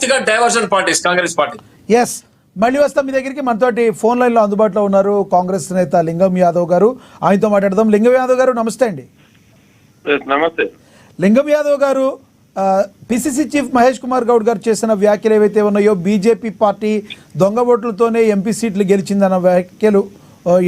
పూర్తిగా diversion parties Congress party. Yes, మళ్ళీ వస్తాం మీ దగ్గరికి. మనతోటి ఫోన్ లైన్లో అందుబాటులో ఉన్నారు కాంగ్రెస్ నేత లింగం యాదవ్ గారు. ఆయనతో మాట్లాడదాం. లింగం యాదవ్ గారు నమస్తే అండి. నమస్తే. లింగం యాదవ్ గారు, పిసిసి చీఫ్ మహేష్ కుమార్ గౌడ్ గారు చేసిన వ్యాఖ్యలు ఏవైతే ఉన్నాయో, బీజేపీ పార్టీ దొంగ ఓట్లతోనే ఎంపీ సీట్లు గెలిచిందన్న వ్యాఖ్యలు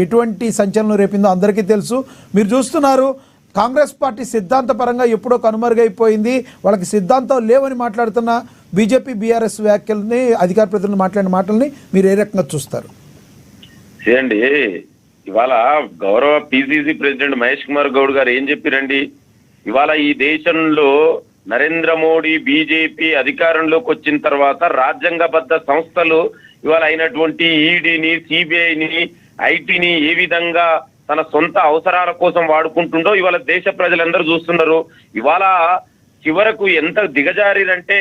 ఎటువంటి సంచలనం రేపిందో అందరికీ తెలుసు. మీరు చూస్తున్నారు, కాంగ్రెస్ పార్టీ సిద్ధాంతపరంగా ఎప్పుడో కనుమరుగైపోయింది, వాళ్ళకి సిద్ధాంతం లేవని మాట్లాడుతున్న బీజేపీ బీఆర్ఎస్ వ్యాఖ్యల్ని, అధికార ప్రతినిధులు మాట్లాడిన మాటల్ని మీరు ఏ రకంగా చూస్తారు? చేయండి. ఇవాళ గౌరవ పిసిసి ప్రెసిడెంట్ మహేష్ కుమార్ గౌడ్ గారు ఏం చెప్పారండి? ఇవాళ ఈ దేశంలో నరేంద్ర మోడీ బీజేపీ అధికారంలోకి వచ్చిన తర్వాత రాజ్యాంగబద్ధ సంస్థలు ఇవాళ అయినటువంటి ఈడీని, సిబిఐని, ఐటీని ఏ విధంగా తన సొంత అవసరాల కోసం వాడుకుంటుండో ఇవాళ దేశ ప్రజలందరూ చూస్తున్నారు. ఇవాళ చివరకు ఎంత దిగజారిదంటే,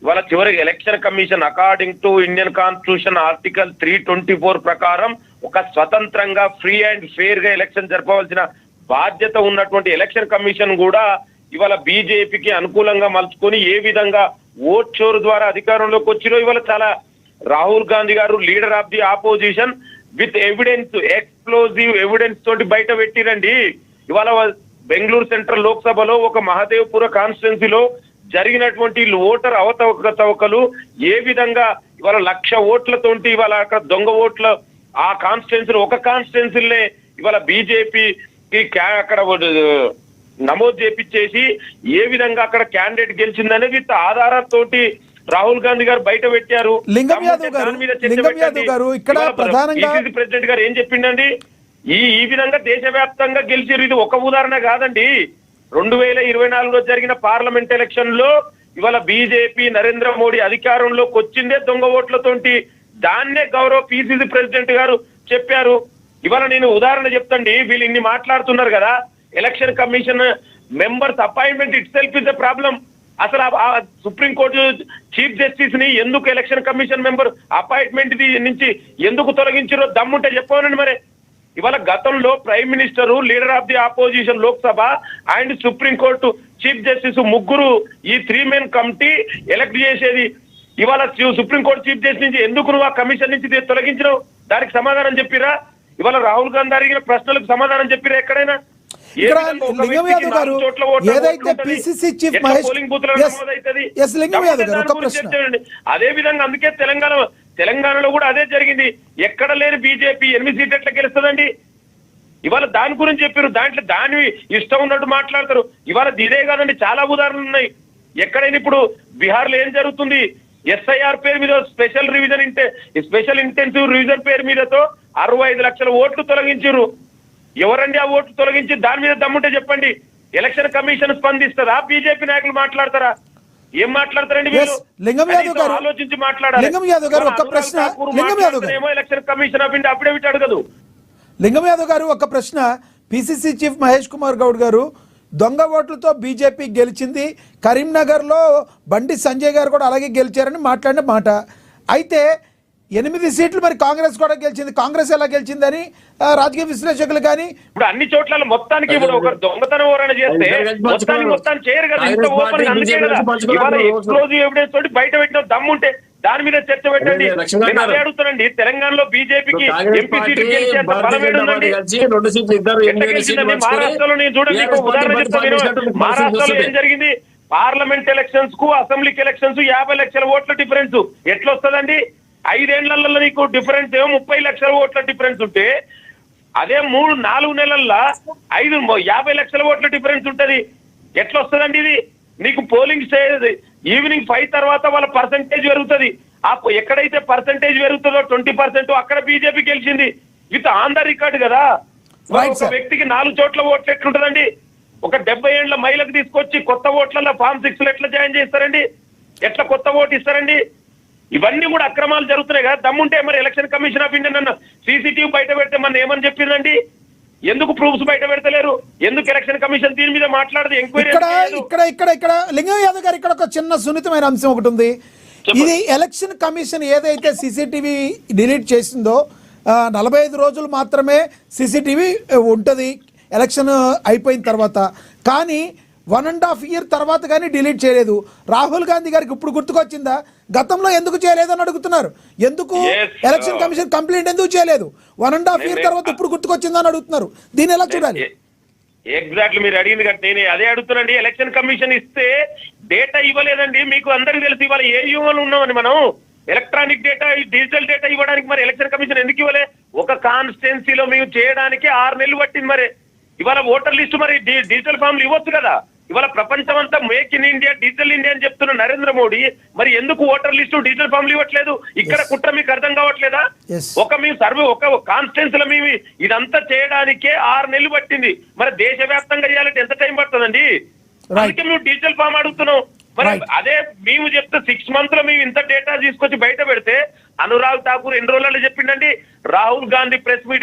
ఇవాళ చివరికి election commission according to Indian constitution article 324 ప్రకారం ఒక స్వతంత్రంగా ఫ్రీ అండ్ ఫెయిర్ గా ఎలక్షన్ జరపవలసిన బాధ్యత ఉన్నటువంటి ఎలక్షన్ కమిషన్ కూడా ఇవాళ బీజేపీకి అనుకూలంగా మలుచుకొని ఏ విధంగా ఓట్ షోర్ ద్వారా అధికారంలోకి వచ్చిరో ఇవాళ చాలా రాహుల్ గాంధీ గారు leader of the opposition with evidence, explosive evidence తోటి బయట పెట్టిరండి. ఇవాళ బెంగళూరు సెంట్రల్ లోక్సభలో ఒక మహదేవ్పుర కాన్స్టిట్యున్సీలో జరిగినటువంటి ఓటర్ అవకతవకలు ఏ విధంగా ఇవాళ 1,00,000 ఓట్లతోటి ఇవాళ అక్కడ దొంగ ఓట్ల ఆ కాన్స్టిట్యున్సీలో ఒక కాన్స్టిట్యున్సీలనే ఇవాళ బీజేపీకి అక్కడ నమోదు చేపించేసి ఏ విధంగా అక్కడ క్యాండిడేట్ గెలిచిందనేది ఆధారాలతోటి రాహుల్ గాంధీ గారు బయట పెట్టారు. లింగం యాదవ్ గారు ఇక్కడ ప్రధానంగా ప్రెసిడెంట్ గారు ఏం చెప్పిండండి? ఈ విధంగా దేశవ్యాప్తంగా గెలిచారు. ఇది ఒక ఉదాహరణ కాదండి. 2024లో జరిగిన పార్లమెంట్ ఎలక్షన్ లో ఇవాళ బీజేపీ నరేంద్ర మోడీ అధికారంలోకి వచ్చిందే దొంగ ఓట్లతోటి. దాన్నే గౌరవ పిసిసి ప్రెసిడెంట్ గారు చెప్పారు. ఇవాళ నేను ఉదాహరణ చెప్తండి. వీళ్ళు ఇన్ని మాట్లాడుతున్నారు కదా, election commission members appointment it self is a problem. అసలు ఆ సుప్రీంకోర్టు చీఫ్ జస్టిస్ ని ఎందుకు ఎలక్షన్ కమిషన్ మెంబర్ అపాయింట్మెంట్ నుంచి ఎందుకు తొలగించారో దమ్ముంటే చెప్పవనండి. మరి ఇవాళ గతంలో prime minister, leader of the opposition Lok Sabha and supreme court chief justice ముగ్గురు ఈ 3 మెన్ కమిటీ ఎలక్ట్ చేసేది. ఇవాళ సుప్రీంకోర్టు చీఫ్ జస్టిస్ నుంచి ఎందుకు నువ్వు ఆ కమిషన్ నుంచి తొలగించినావు? దానికి సమాధానం చెప్పిరా? ఇవాళ రాహుల్ గాంధీ అడిగిన ప్రశ్నలకు సమాధానం చెప్పిరా ఎక్కడైనా? లింగం యాదవ్ గారు, ఏదైతే పిసిసి చీఫ్ మహేష్ అదే విధంగా అందుకే తెలంగాణలో కూడా అదే జరిగింది. ఎక్కడ లేని బీజేపీ 8 సీట్లు ఎట్లా గెలుస్తుందండి? ఇవాళ దాని గురించి చెప్పారు. దాంట్లో దాని ఇష్టం ఉన్నట్టు మాట్లాడతారు. ఇవాళ ఇదే కాదండి, చాలా ఉదాహరణలు ఉన్నాయి. ఎక్కడైనా ఇప్పుడు బీహార్ లో ఏం జరుగుతుంది? ఎస్ఐఆర్ పేరు మీద స్పెషల్ ఇంటెన్సివ్ రివిజన్ పేరు మీదతో 65 లక్షల ఓట్లు తొలగించారు. ఎవరండి ఆ ఓట్లు తొలగించి? దాని మీద దమ్ముంటే చెప్పండి. Election commission స్పందిస్తారా? బీజేపీ నాయకులు మాట్లాడతారా? ఏం మాట్లాడతారండి? ఆలోచించి మాట్లాడాలి. Election commission of India affidavit అడగదు. లింగం యాదవ్ గారు, ఒక ప్రశ్న. పిసిసి చీఫ్ మహేష్ కుమార్ గౌడ్ గారు దొంగ ఓట్లతో బీజేపీ గెలిచింది, కరీంనగర్లో బండి సంజయ్ గారు కూడా అలాగే గెలిచారని మాట్లాడిన మాట. అయితే 8 సీట్లు మరి కాంగ్రెస్ కూడా గెలిచింది. కాంగ్రెస్ ఎలా గెలిచిందని రాజకీయ విశ్లేషకులు కానీ ఇప్పుడు అన్ని చోట్ల మొత్తానికి ఇప్పుడు ఒక దొంగతనం ఎవరైనా చేస్తే మొత్తాన్ని చేయరు కదా. ఇంత ఓపెన్ అందుకే కదా ఇవాళ ఎక్స్క్లూజివ్ ఎవిడెన్స్ తోటి బయట పెట్టిన దమ్ముంటే దాని మీద చర్చ పెట్టండి. నేను అదే అడుగుతానండి, తెలంగాణలో బీజేపీకి ఎంపీ సీట్లు గెలిచేంత బలం ఏడుందండి? మహారాష్ట్రలో నేను చూడండి, ఉదాహరణ చెప్తాను. మహారాష్ట్రలో ఏం జరిగింది? పార్లమెంట్ ఎలక్షన్స్ కు అసెంబ్లీకి ఎలక్షన్స్ 50 లక్షల ఓట్ల డిఫరెన్స్ ఎట్లా వస్తుందండి? 5 ఏళ్లలో నీకు డిఫరెన్స్ ఏమో 30 లక్షల ఓట్ల డిఫరెన్స్ ఉంటే, అదే 3-4 నెలల్లో 50 లక్షల ఓట్ల డిఫరెన్స్ ఉంటది. ఎట్లా వస్తుందండి ఇది? నీకు పోలింగ్ స్టేజ్ ఈవినింగ్ 5 తర్వాత వాళ్ళ పర్సంటేజ్ పెరుగుతుంది. ఎక్కడైతే పర్సంటేజ్ పెరుగుతుందో 20% అక్కడ బీజేపీ గెలిచింది. విత్ ఆన్ ద రికార్డ్ కదా. ఒక వ్యక్తికి 4 చోట్ల ఓట్లు ఎట్లుంటదండి? ఒక 70 ఏళ్ల మహిళకు తీసుకొచ్చి కొత్త ఓట్లలో ఫామ్ 6 ఎట్లా జాయిన్ చేస్తారండి? ఎట్లా కొత్త ఓటు ఇస్తారండి? ఇవన్నీ కూడా అక్రమాలు జరుగుతున్నాయి కదా. దమ్ముంటే మరి ఎలక్షన్ కమిషన్ ఆఫ్ ఇండియా నన్ను సీసీటీవీ బయట పెడితే మన ఏమని చెప్పిందండి? ఎందుకు ప్రూఫ్స్ బయట పెడతలేరు? ఎందుకు ఎలక్షన్ కమిషన్ దీని మీద మాట్లాడదు? ఎంక్వైరీ ఇక్కడ లింగం యాదవ్ గారు, ఇక్కడ ఒక చిన్న సున్నితమైన అంశం ఒకటి ఉంది. ఇది ఎలక్షన్ కమిషన్ ఏదైతే సీసీటీవీ డిలీట్ చేసిందో 45 రోజులు మాత్రమే సీసీటీవీ ఉంటుంది ఎలక్షన్ అయిపోయిన తర్వాత. కానీ 1.5 year తర్వాత కానీ డిలీట్ చేయలేదు. రాహుల్ గాంధీ గారికి ఇప్పుడు గుర్తుకొచ్చిందా? గతంలో ఎందుకు చేయలేదని అడుగుతున్నారు. ఎందుకు ఎలక్షన్ కమిషన్ కంప్లైంట్ ఎందుకు చేయలేదు? 1.5 year తర్వాత ఇప్పుడు గుర్తుకొచ్చిందా అని అడుగుతున్నారు. దీన్ని ఎలా చూడాలి? ఎగ్జాక్ట్లీ మీరు అడిగింది కదా, నేను అదే అడుగుతున్నానండి. ఎలక్షన్ కమిషన్ ఇస్తే డేటా ఇవ్వలేదండి. మీకు అందరికీ తెలుసు ఇవాళ ఏ యూఎన్ ఉన్నామని మనం ఎలక్ట్రానిక్ డేటా, డిజిటల్ డేటా ఇవ్వడానికి మరి ఎలక్షన్ కమిషన్ ఎందుకు ఇవ్వలే? ఒక కాన్స్టిట్యున్సీలో మేము చేయడానికి 6 నెలలు పట్టింది. మరి ఇవాళ ఓటర్ లిస్టు మరి డిజిటల్ ఫామ్లు ఇవ్వచ్చు కదా. ఇవాళ ప్రపంచం అంతా make in India, digital India అని చెప్తున్న నరేంద్ర మోడీ మరి ఎందుకు ఓటర్ లిస్టు, డిజిటల్ ఫామ్లు ఇవ్వట్లేదు? ఇక్కడ కుట్ర మీకు అర్థం కావట్లేదా? మేము సర్వే ఒక కాన్స్టిట్యున్సీలో మేము ఇదంతా చేయడానికే 6 నెలలు పట్టింది. మరి దేశవ్యాప్తంగా చేయాలంటే ఎంత టైం పడుతుందండి? అందుకే మేము డిజిటల్ ఫామ్ అడుగుతున్నాం. మరి అదే మేము చెప్తే 6 months లో మేము ఇంత డేటా తీసుకొచ్చి బయట పెడితే అనురాగ్ ఠాకూర్ ఎన్ని రోజుల్లో చెప్పిండండి? Rahul Gandhi press meet